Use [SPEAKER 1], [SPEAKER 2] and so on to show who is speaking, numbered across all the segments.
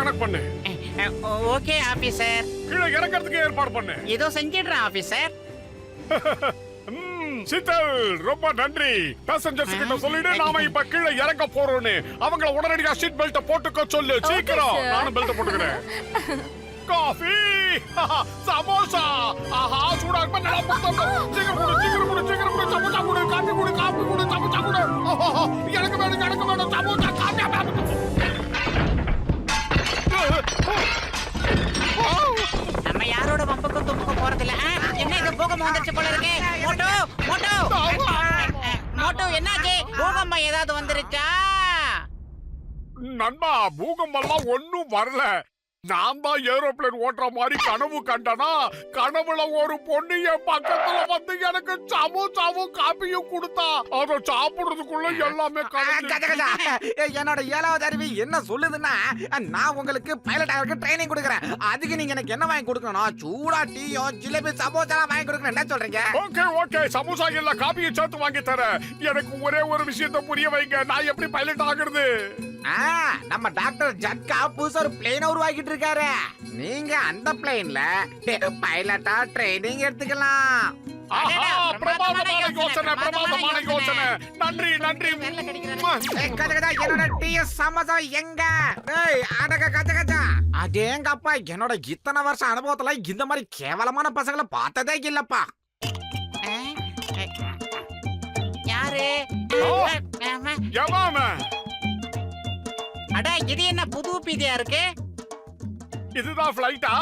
[SPEAKER 1] Connect பண்ணு.
[SPEAKER 2] Okay officer.
[SPEAKER 1] கீழே இறக்கிறதுக்கு ஏற்பாடு பண்ணு.
[SPEAKER 2] இதோ செஞ்சிடுறேன் ஆபீசர்.
[SPEAKER 1] சித்தல் ரொம்ப நன்றி. பேசஞ்சர்ஸ் கிட்ட சொல்லிடு நாம இப்ப கீழே இறங்க போறோம்னு. அவங்கள உடனடியா சீட் பெல்ட் போட்டுக்க சொல்லு. சீக்கிரம். நானும் பெல்ட் போட்டுக்கிறேன். காஃபி, சமோசா, ஆஹா சூடா இருக்கு. நல்லா போட்டு சீக்கிரம் குடு, சீக்கிரம் குடு, சீக்கிரம் குடு. சமோசா குடு, காபி குடு, காபி குடு, சமோசா குடு. எனக்கு வேணும், எனக்கு வேணும் சமோசா, காபி.
[SPEAKER 2] நம்ம யாரோட வம்புக்கும் தும்புக்கும் போறதில்ல. என்ன இது பூகம்பம் வந்துருச்சு போல இருக்கு. மோட்டோ மோட்டோ மோட்டோ என்னாச்சு? பூகம்பம் ஏதாவது வந்துருச்சா?
[SPEAKER 1] நண்பா, பூகம்பெல்லாம் ஒண்ணும் வரல. நான் தான் ஏரோப்ளேன் ஓட்டுற மாதிரி கனவு கண்டனா, கனவுல ஒரு பொண்ணு என் பக்கத்துல வந்து எனக்கு சமோசாவும் காப்பியும் கொடுத்தா. அதை சாப்பிடுறதுக்குள்ள எல்லாமே
[SPEAKER 3] என்னோட 7வது அறிவு என்ன சொல்லுதுன்னா, நான் உங்களுக்கு பைலட் ஆகிறதுக்கு ட்ரைனிங் கொடுக்குறேன். அதுக்கு நீங்க எனக்கு என்ன வாங்கி கொடுக்கணும்? சூடா டீயோ ஜிலேபி சமோசா வாங்கி கொடுக்கணும். என்ன சொல்றீங்க?
[SPEAKER 1] ஓகே ஓகே, சமோசா இல்ல காப்பியை சேர்த்து வாங்கி தரேன். எனக்கு ஒரே ஒரு விஷயத்தை புரிய வைங்க. நான் எப்படி பைலட் ஆகுறது?
[SPEAKER 3] நம்ம டாக்டர் ஜட்கா புதுசா ஒரு பிளேன் உருவாக்கிட்டு இருக்காரு. நீங்க அந்த பிளேன்ல பைலட்டா ட்ரைனிங் எடுத்துக்கலாம்.
[SPEAKER 1] பிரமாதமான யோசனை, பிரமாதமான யோசனை. நன்றி நன்றி.
[SPEAKER 3] என்னோட டிஎஸ் சமோசா எங்க? அதேங்கப்பா, என்னோட இத்தனை வருஷம் அனுபவத்துல இந்த மாதிரி கேவலமான பசங்களை பார்த்ததே இல்லப்பா.
[SPEAKER 2] யாரு? அடா, இது என்ன புது பீதியா இருக்கு?
[SPEAKER 1] இதுதான் ஃளைட்டா?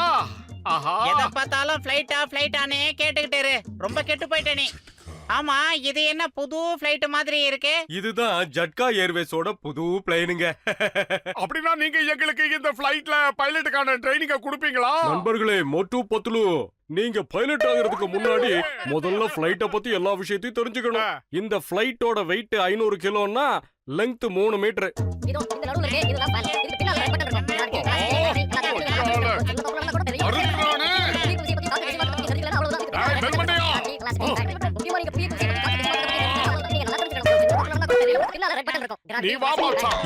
[SPEAKER 1] ஆஹா,
[SPEAKER 2] எதை பார்த்தாலும் ஃளைட்டானே கேட்டுக்கிட்டு இரு. ரொம்ப கெட்டு போயிட்ட நீ. ஆமா, இது என்ன புது ஃளைட் மாதிரி இருக்கு?
[SPEAKER 4] இதுதான் ஜட்கா ஏர்வேஸோட புது பிளேனுங்க.
[SPEAKER 1] அப்படின்னா நீங்க எங்களுக்கு இந்த ஃளைட்ல பைலட்டுக்கான ட்ரைனிங்க கொடுப்பீங்களா?
[SPEAKER 4] நண்பர்களே, மோட்டு பத்துலு, நீங்க பைலட் ஆகிறதுக்கு முன்னாடி முதல்ல ஃளைட்ட பத்தி எல்லா விஷயத்தையும் தெரிஞ்சுக்கணும். இந்த ஃளைட்டோட வெயிட் 500 கிலோன்னா லெங்த் 3 மீட்டர்.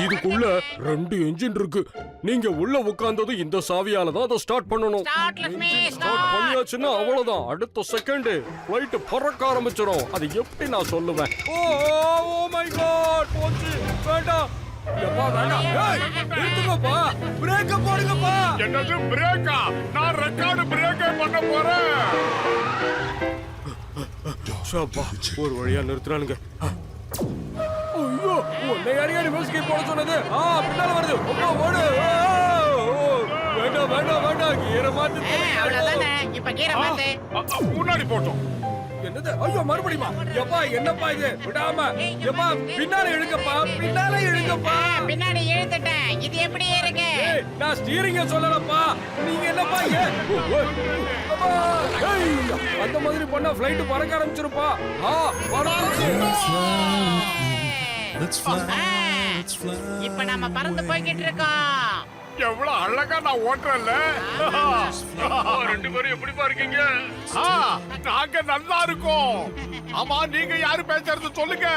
[SPEAKER 4] இதுக்குள்ள 2 என்ஜின் இருக்கு. நீங்க உள்ள உட்கார்ந்தது இந்த சாவியால தான் அதை ஸ்டார்ட் பண்ணணும். ஸ்டார்ட் பண்ணியாச்சுன்னா அவ்வளவுதான். அடுத்த செகண்ட் ஃளைட் பறக்க ஆரம்பிச்சிடும். அது எப்படி நான் சொல்லுவேன்? ஓ மை காட், போச்சு. வேண்டாம். எப்பா வேண்டாம். ஏய், நிறுத்துங்கப்பா. பிரேக்க போடுங்கப்பா.
[SPEAKER 1] என்னது பிரேக்கா? நான் ரெக்கார்ட் பிரேக்கே பண்ண போறேன்.
[SPEAKER 4] சப்பா, ஒரு வழியா நிறுத்துறானுங்க. ஐயோ, உன்னை யாரையா மியூசிக் போட சொன்னது? பின்னால வருது. அப்பா ஓடு. வேண்டாம் வேண்டாம் வேண்டாம், கீரை மாத்து.
[SPEAKER 2] அவ்வளவுதானே, இப்ப கீரை மாத்து.
[SPEAKER 1] முன்னாடி போட்டோம்.
[SPEAKER 4] என்னது? ஐயோ, மறுபடியுமா? எப்பா என்னப்பா இது? விடாம. எப்பா பின்னால இழுங்கப்பா, பின்னால இழுங்கப்பா.
[SPEAKER 2] பின்னாடி இழுத்துட்டேன். இது எப்படி இருக்கு?
[SPEAKER 4] நான் ஸ்டீரிங்க சொல்லலப்பா. நீங்க என்னப்பா? அந்த மாதிரி பண்ணா ஃளைட் பறக்க ஆரம்பிச்சிருப்பா.
[SPEAKER 2] இப்ப நாம பறந்து போய்கிட்டு இருக்கோம்.
[SPEAKER 1] எவ்வளவு அழகா நான் ஓட்டுறேன்ல. 2 பேரும் எப்படிப்பா இருக்கீங்க? நாங்க நல்லா இருக்கோம். ஆமா, நீங்க யாரு பேசுறது சொல்லுங்க.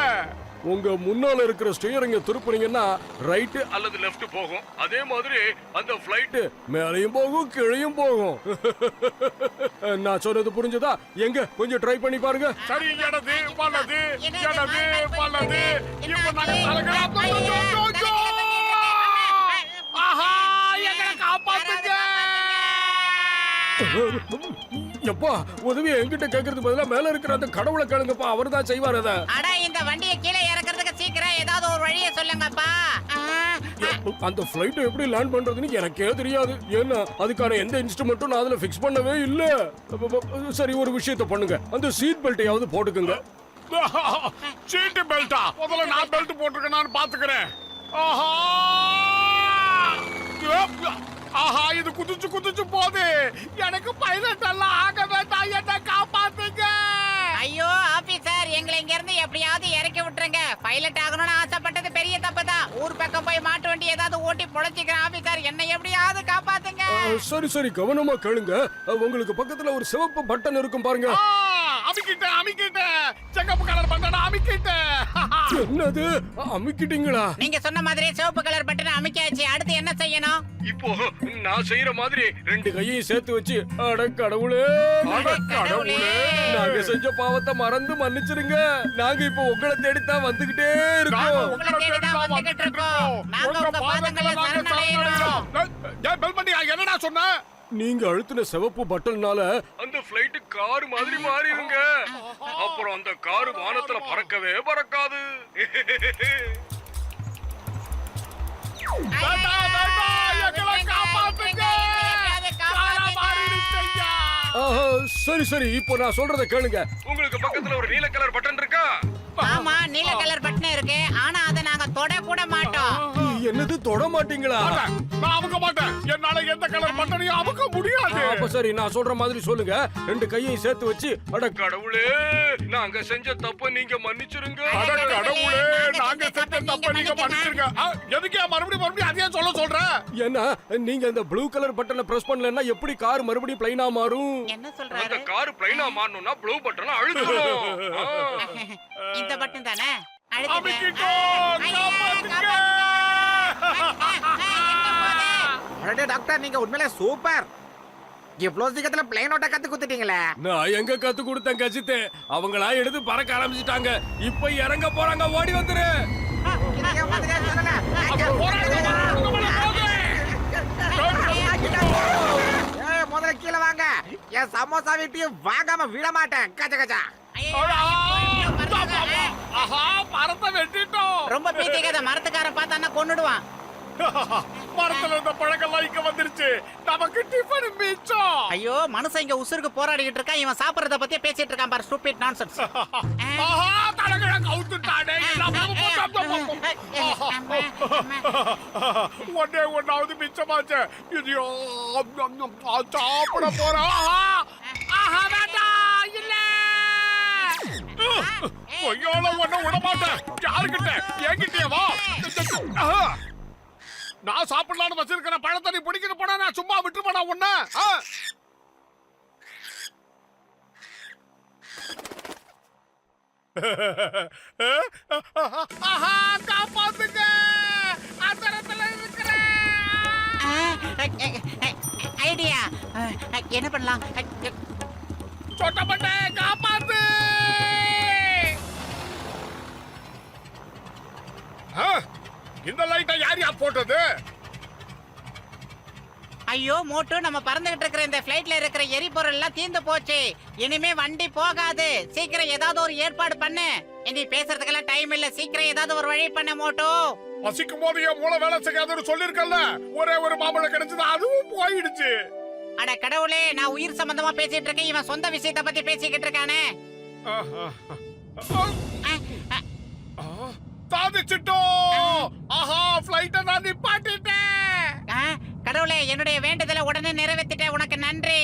[SPEAKER 4] உங்க முன்னால இருக்கிற ஸ்டீரிங்க திருப்புனீங்கன்னா ரைட் அல்லது லெஃப்ட் போகும். அதே மாதிரி அந்த ஃளைட் மேலையும் போகும் கீழையும் போகும். நான் சொன்னது புரிஞ்சதா? எங்க கொஞ்சம் ட்ரை பண்ணி பாருங்க.
[SPEAKER 1] சரி, இடது வலது இடது வலது. இப்ப நாங்க தலகா. ஆஹா, எங்களை காப்பாத்துங்க.
[SPEAKER 4] எப்பா, உதவியை என்கிட்ட கேக்குறது பதிலா மேல இருக்கிற அந்த கடவுளை கேளுங்கப்பா. அவர் தான் செய்வார் அத.
[SPEAKER 2] அட, இந்த வண்டியை கீழே இறக்கிறதுக்கு சீக்கிரம் ஏதாவது ஒரு வழியை சொல்லுங்கப்பா.
[SPEAKER 4] அந்த ஃளைட் எப்படி லேண்ட் பண்றதுன்னு எனக்கே தெரியாது. ஏன்னா அதுக்கான எந்த இன்ஸ்ட்ருமெண்ட்டும் நான் அதுல ஃபிக்ஸ் பண்ணவே இல்ல. சரி, ஒரு விஷயத்தை பண்ணுங்க. அந்த சீட் பெல்ட்டையாவது போட்டுக்குங்க.
[SPEAKER 1] சீட் பெல்ட்டா? முதல்ல நான் பெல்ட் போட்டுருக்கேன்னு பாத்துக்கிறேன். ஆஹா ஆஹா, இது குதிச்சு குதிச்சு போகுது. எனக்கு பைலட் எல்லாம் ஆக வேண்டாம். என்ன காப்பாத்துங்க.
[SPEAKER 2] ஐயோ ஆபீசர், எங்களை இங்க இருந்து எப்படியாவது இறக்கி விட்டுருங்க. பைலட் ஆகணும்னு ஆசைப்பட்டது பெரிய தப்பு தான். ஊர் பக்கம் போய் மாட்டு வண்டி ஏதாவது ஓட்டி பொழைச்சிக்கிறேன் ஆபீசர். என்னை எப்படியாவது காப்பாத்துங்க.
[SPEAKER 4] சரி சரி கவனமா கேளுங்க. உங்களுக்கு பக்கத்துல ஒரு சிவப்பு பட்டன் இருக்கும் பாருங்க.
[SPEAKER 1] அமிக்கிட்டேன் செகப்பு கலர் பட்டனை அமிக்கிட்டேன்.
[SPEAKER 4] என்னது அமுக்கிட்டீங்களா?
[SPEAKER 2] நீங்க சொன்ன மாதிரி சிவப்பு கலர் பட்டனை அமைக்காச்சு. அடுத்து என்ன செய்யணும்?
[SPEAKER 4] இப்போ நான் செய்யற மாதிரி ரெண்டு கையையும் சேர்த்து வச்சு அட கடவுளே
[SPEAKER 2] கடவுளே.
[SPEAKER 4] நாங்க செஞ்ச பாவத்தை மறந்து மன்னிச்சிருங்க. நாங்க இப்போ உங்களை தேடித்தான் வந்துகிட்டே இருக்கோம்.
[SPEAKER 2] உங்களை தேடிதான் வந்துகிட்டு இருக்கோம். நாங்க உங்க பாதங்கள்ல சரணடைகிறோம்.
[SPEAKER 1] ஏய், பெல் பண்ணி என்னடா சொன்ன?
[SPEAKER 4] நீங்க அழுத்தின சிவப்பு பட்டன்னால அந்த ஃளைட் கார் மாதிரி மாறிடுங்க. அப்புறம் அந்த கார் வானத்துல பறக்கவே பறக்காது.
[SPEAKER 1] எங்களை காப்பாத்துங்க. காரா மாறிடுச்சு ஐயா.
[SPEAKER 4] ஆஹா, சரி சரி இப்போ நான் சொல்றத கேளுங்க. உங்களுக்கு பக்கத்துல ஒரு நீல கலர் பட்டன் இருக்கா?
[SPEAKER 2] ஆமா, நீல கலர் பட்டன் இருக்கு. ஆனா அதை நாங்க தொட கூட மாட்டோம்.
[SPEAKER 4] என்னது தொட மாட்டீங்களா?
[SPEAKER 1] நான் அமுக்க மாட்டேன். என்னால எந்த கலர் பட்டனையும் அமுக்க முடியாது.
[SPEAKER 4] அப்ப சரி நான் சொல்ற மாதிரி சொல்லுங்க. ரெண்டு கையையும் சேர்த்து வச்சு அட கடவுளே நாங்க செஞ்ச தப்ப நீங்க மன்னிச்சிருங்க.
[SPEAKER 1] அட கடவுளே, நாங்க செஞ்ச தப்ப நீங்க மன்னிச்சிருங்க. எதுக்கு மறுபடியும் அதே சொல்ற?
[SPEAKER 4] ஏன்னா நீங்க அந்த ப்ளூ கலர் பட்டனை பிரஸ் பண்ணலன்னா எப்படி கார் மறுபடியும் பிளைனா மாறும்?
[SPEAKER 2] என்ன சொல்றாரு?
[SPEAKER 4] கார் பிளைனா மாறணும்னா ப்ளூ பட்டனை அழுத்தணும்.
[SPEAKER 2] இந்த பட்டன் தானே?
[SPEAKER 1] அமிக்கிட்டோ, காப்பாத்துங்க.
[SPEAKER 3] அடே டாக்டர், நீங்க உண்மையிலே சூப்பர். இவ்வளவு சீக்கிரத்துல பிளைன் ஓட்ட கத்து குத்துட்டீங்களே.
[SPEAKER 4] நான் எங்க கத்து கொடுத்தேன் கஜித்தே. அவங்களா எடுத்து பறக்க ஆரம்பிச்சிட்டாங்க. இப்ப இறங்க போறாங்க. ஓடி வந்துரு.
[SPEAKER 3] இது ஏன் மாதிரியா சொல்லல? ஏய், முதல்ல கீழே வாங்க. என் சமோசா வீட்டையும் வாங்காம விட மாட்டேன். கச்ச கச்சா.
[SPEAKER 1] ஆஹா, மரத்தை வெட்டிட்டோம்.
[SPEAKER 2] ரொம்ப பீத்திக்காத. மரத்துக்காரன் பார்த்தான்னா கொன்னுடுவான்.
[SPEAKER 1] மரத்துல இருந்த பழங்கள்லாம் இங்க வந்துருச்சு. நமக்கு டிஃபன் மிச்சம்.
[SPEAKER 2] ஐயோ, மனுஷன் இங்க உசுருக்கு போராடிக்கிட்டு இருக்கான். இவன் சாப்பிடறத பத்தி பேசிட்டு இருக்கான் பாரு. Stupid nonsense.
[SPEAKER 1] ஆஹா, தலகழ கவுத்துட்டானே. ஒன்னாவது மிச்சமாச்சு. இதையோ சாப்பிட போறோம். ஆஹா, வேண்டாம். இல்ல கொய்யால ஒண்ணு விட மாட்டேன். யாருக்கிட்ட? என்கிட்டயே வா. நான் சாப்பிடலான்னு வச்சிருக்கிற பழத்தை நீ பிடிக்கிட்டு போனா நான் சும்மா விட்டுருப்பா உன்ன. காப்பாத்துங்க. அந்தரத்துல இருக்கிறேன்.
[SPEAKER 2] ஐடியா. என்ன பண்ணலாம்?
[SPEAKER 1] சொட்டப்பட்ட காப்பாத்து. இந்த லைட்டை யார் போட்டது?
[SPEAKER 2] ஐயோ மோட்டு, நம்ம பறந்துகிட்டு இருக்கிற இந்த பிளைட்ல இருக்கிற எரிபொருள் எல்லாம் தீர்ந்து போச்சு. இனிமே வண்டி போகாது. சீக்கிரம் ஏதாவது ஒரு ஏற்பாடு பண்ணு. இனி பேசுறதுக்கெல்லாம் டைம் இல்ல. சீக்கிரம் ஏதாவது ஒரு வழி பண்ண மோட்டு.
[SPEAKER 1] பசிக்கும் போது என் மூளை வேலை செய்யாதுன்னு சொல்லிருக்கல. ஒரே ஒரு மாம்பழம் கிடைச்சது, அதுவும் போயிடுச்சு.
[SPEAKER 2] அட கடவுளே, நான் உயிர் சம்பந்தமா பேசிட்டு இருக்கேன். இவன் சொந்த விஷயத்தை பத்தி பேசிக்கிட்டு இருக்கானே.
[SPEAKER 1] சாதிச்சிட்டோம். ஆஹா, ஃளைட்ட நான் நிப்பாட்டிட்டேன்.
[SPEAKER 2] கடவுளே, என்னுடைய வேண்டுதலை உடனே நிறைவேற்றிட்டேன். உனக்கு நன்றி.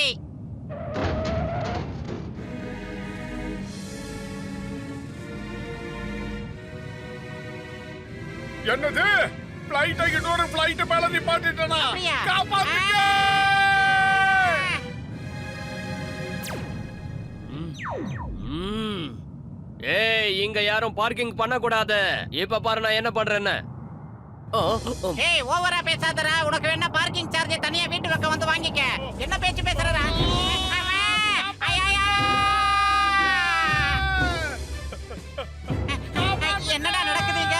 [SPEAKER 1] என்னது? ஃளைட்ட இன்னொரு ஃளைட் மேல நிப்பாட்டிட்டேனா?
[SPEAKER 2] அப்படியா?
[SPEAKER 1] காப்பாத்துங்க.
[SPEAKER 5] ஏய், இங்க யாரும் பார்க்கிங் பண்ண கூடாது. இப்ப பாரு நான் என்ன பண்றேன்னு.
[SPEAKER 2] ஏய், ஓவரா பேசாதடா. உனக்கு வேணா பார்க்கிங் சார்ஜ் தனியா வீட்டு பக்கம் வந்து வாங்கிக்க. என்ன பேச்சு பேசுறடா? என்னடா நடக்குதுங்க?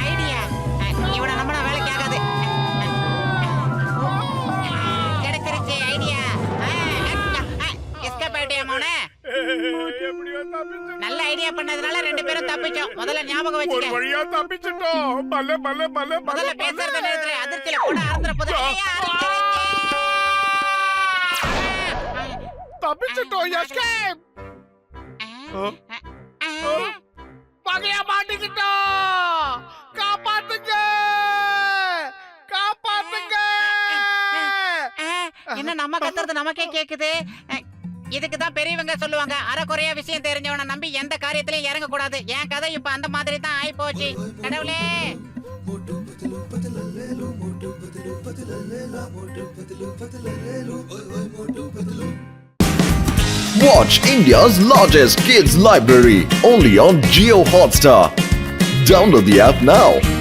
[SPEAKER 2] ஐடியா, இவனை நம்மள வேலைக்கு ஆகாது. கிடைச்சிருச்சு ஐடியா. எஸ்கேப் ஆயிட்டியா மோனே? நல்ல ஐடியா பண்ணதுனால ரெண்டு பேரும் தப்பிச்சோம். முதல்ல ஞாபகம்
[SPEAKER 1] ஒரு
[SPEAKER 2] வச்சுக்க.
[SPEAKER 1] வழியா தப்பிச்சிட்டோம்.
[SPEAKER 2] முதல்ல பேசுறத நிறுத்து. அதிர்ச்சியில கூட அறந்துற போது.
[SPEAKER 1] தப்பிச்சிட்டோம். எஸ்கேப். பகையா மாட்டிக்கிட்டோம். காப்பாத்துங்க. காப்பாத்துங்க.
[SPEAKER 2] என்ன நம்ம கத்துறது நமக்கே கேக்குது? இதுக்குதான் பெரியவங்க சொல்லுவாங்க, அரைக்குறையா விஷயம் தெரிஞ்சவனை நம்பி எந்த காரியத்திலயும் இறங்க கூடாது. என் கதை இப்ப அந்த மாதிரி தான் ஆயி போச்சு. கடவுளே.
[SPEAKER 6] Watch India's largest kids library only on Jio Hotstar. Download the app now.